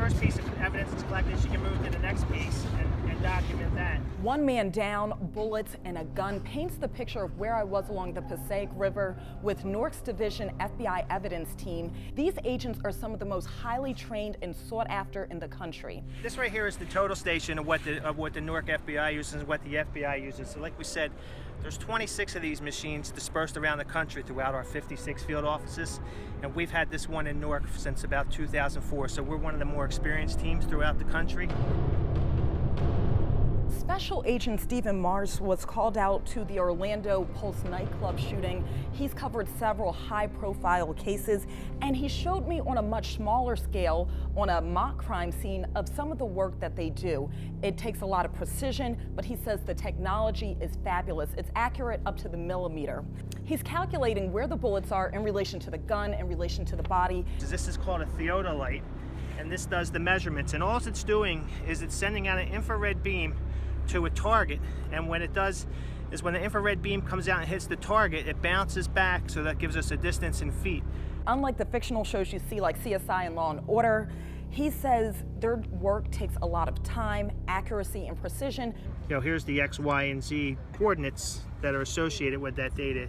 first piece of evidence is collected, she can move to the next piece and document that. One man down, bullets, and a gun paints the picture of where I was along the Passaic River with Newark's Division FBI evidence team. These agents are some of the most highly trained and sought after in the country. This right here is the total station of what the Newark FBI uses and what the FBI uses. So like we said, there's 26 of these machines dispersed around the country throughout our 56 field offices, and we've had this one in Newark since about 2004, so we're one of the more experienced teams throughout the country. Special Agent Stephen Mars was called out to the Orlando Pulse nightclub shooting. He's covered several high-profile cases, and he showed me on a much smaller scale, on a mock crime scene, of some of the work that they do. It takes a lot of precision, but he says the technology is fabulous. It's accurate up to the millimeter. He's calculating where the bullets are in relation to the gun, in relation to the body. This is called a theodolite, and this does the measurements, and all it's doing is it's sending out an infrared beam to a target, and when it does is when the infrared beam comes out and hits the target, it bounces back, so that gives us a distance in feet. Unlike the fictional shows you see like CSI and Law and Order, he says their work takes a lot of time, accuracy, and precision. Here's the X, Y, and Z coordinates that are associated with that data,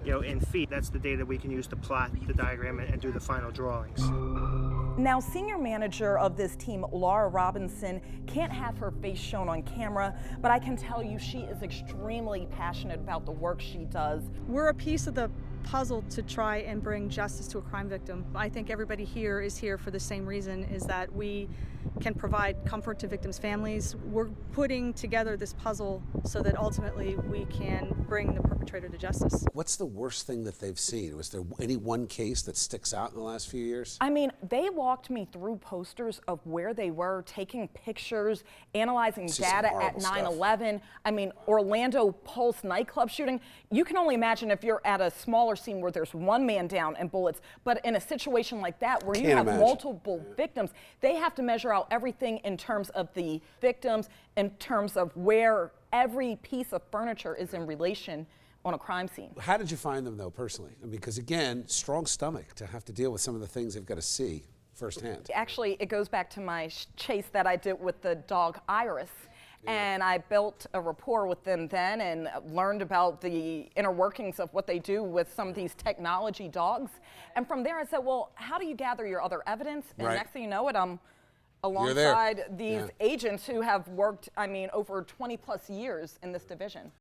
in feet. That's the data we can use to plot the diagram and do the final drawings. Now, senior manager of this team, Laura Robinson, can't have her face shown on camera, but I can tell you she is extremely passionate about the work she does. We're a piece of the puzzle to try and bring justice to a crime victim. I think everybody here is here for the same reason, is that we can provide comfort to victims' families. We're putting together this puzzle so that ultimately we can bring the perpetrator to justice. What's the worst thing that they've seen? Was there any one case that sticks out in the last few years? I mean, they walked me through posters of where they were, taking pictures, analyzing data at 9/11. I mean, Orlando Pulse nightclub shooting. You can only imagine if you're at a smaller scene where there's one man down and bullets, but in a situation like that where you have multiple victims, they have to measure out everything in terms of the victims, in terms of where every piece of furniture is in relation on a crime scene. How did you find them, though, personally? I mean, because again, strong stomach to have to deal with some of the things they've got to see firsthand. Actually, it goes back to my chase that I did with the dog Iris. And I built a rapport with them then and learned about the inner workings of what they do with some of these technology dogs. And from there I said, well, how do you gather your other evidence? And next thing you know it, I'm alongside these agents who have worked, over 20 plus years in this division.